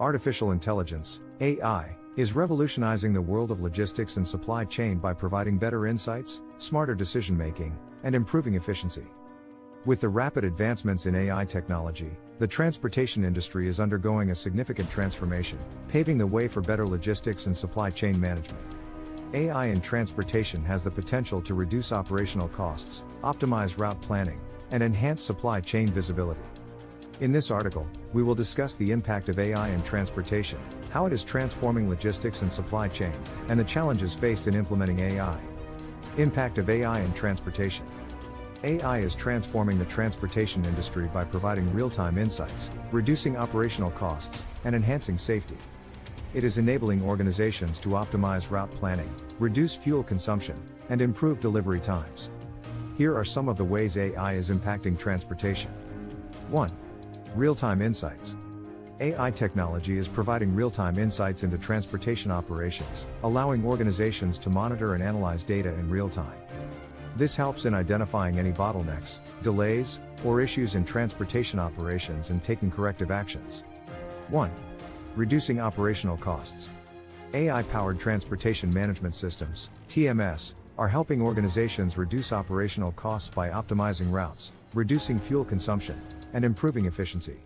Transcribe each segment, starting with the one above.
Artificial intelligence, AI, is revolutionizing the world of logistics and supply chain by providing better insights, smarter decision-making, and improving efficiency. With the rapid advancements in AI technology, the transportation industry is undergoing a significant transformation, paving the way for better logistics and supply chain management. AI in transportation has the potential to reduce operational costs, optimize route planning, and enhance supply chain visibility. In this article, we will discuss the impact of AI in transportation, how it is transforming logistics and supply chain, and the challenges faced in implementing AI. Impact of AI in transportation. AI is transforming the transportation industry by providing real-time insights, reducing operational costs, and enhancing safety. It is enabling organizations to optimize route planning, reduce fuel consumption, and improve delivery times. Here are some of the ways AI is impacting transportation. 1. Real-time insights. AI technology is providing real-time insights into transportation operations, allowing organizations to monitor and analyze data in real time. This helps in identifying any bottlenecks, delays, or issues in transportation operations and taking corrective actions. 1. Reducing operational costs. AI-powered transportation management systems, TMS, are helping organizations reduce operational costs by optimizing routes, reducing fuel consumption, and improving efficiency.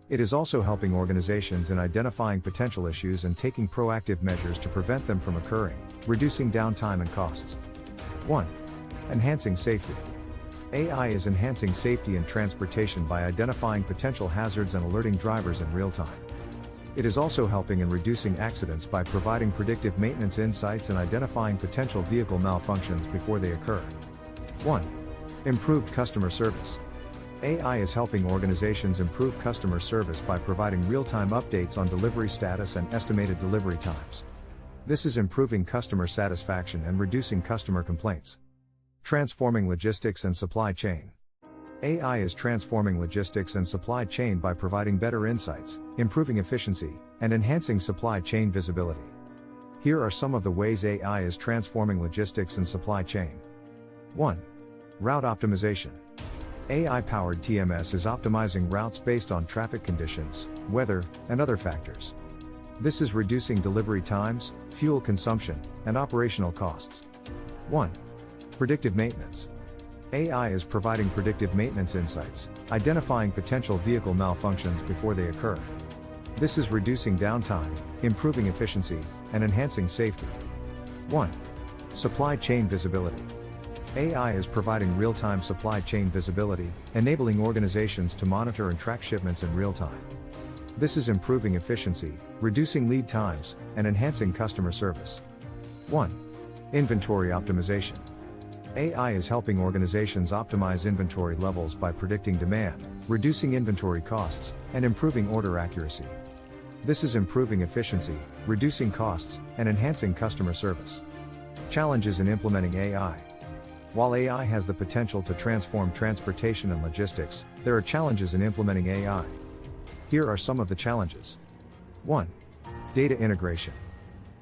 It is also helping organizations in identifying potential issues and taking proactive measures to prevent them from occurring, reducing downtime and costs. 1. Enhancing safety. AI is enhancing safety in transportation by identifying potential hazards and alerting drivers in real time. It is also helping in reducing accidents by providing predictive maintenance insights and identifying potential vehicle malfunctions before they occur. 1. Improved customer service. AI is helping organizations improve customer service by providing real-time updates on delivery status and estimated delivery times. This is improving customer satisfaction and reducing customer complaints. Transforming logistics and supply chain. AI is transforming logistics and supply chain by providing better insights, improving efficiency, and enhancing supply chain visibility. Here are some of the ways AI is transforming logistics and supply chain. 1. Route optimization. AI-powered TMS is optimizing routes based on traffic conditions, weather, and other factors. This is reducing delivery times, fuel consumption, and operational costs. 1. Predictive maintenance. AI is providing predictive maintenance insights, identifying potential vehicle malfunctions before they occur. This is reducing downtime, improving efficiency, and enhancing safety. 1. Supply chain visibility. AI is providing real-time supply chain visibility, enabling organizations to monitor and track shipments in real time. This is improving efficiency, reducing lead times, and enhancing customer service. 1. Inventory optimization. AI is helping organizations optimize inventory levels by predicting demand, reducing inventory costs, and improving order accuracy. This is improving efficiency, reducing costs, and enhancing customer service. Challenges in implementing AI. While AI has the potential to transform transportation and logistics, there are challenges in implementing AI. Here are some of the challenges. 1. Data integration.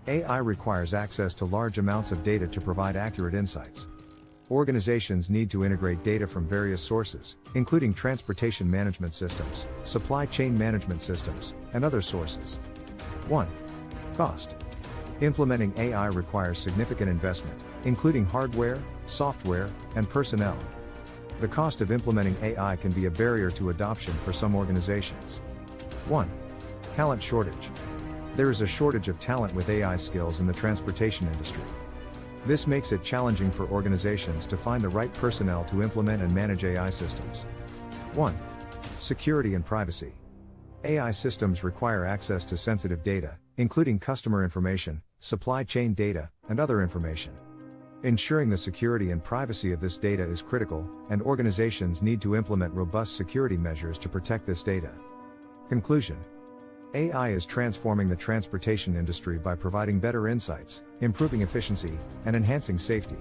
AI requires access to large amounts of data to provide accurate insights. Organizations need to integrate data from various sources, including transportation management systems, supply chain management systems, and other sources. 1. Cost. Implementing AI requires significant investment, including hardware, software, and personnel. The cost of implementing AI can be a barrier to adoption for some organizations. 1. Talent shortage. There is a shortage of talent with AI skills in the transportation industry. This makes it challenging for organizations to find the right personnel to implement and manage AI systems. 1. Security and privacy. AI systems require access to sensitive data, including customer information, supply chain data, and other information. Ensuring the security and privacy of this data is critical, and organizations need to implement robust security measures to protect this data. Conclusion. AI is transforming the transportation industry by providing better insights, improving efficiency, and enhancing safety.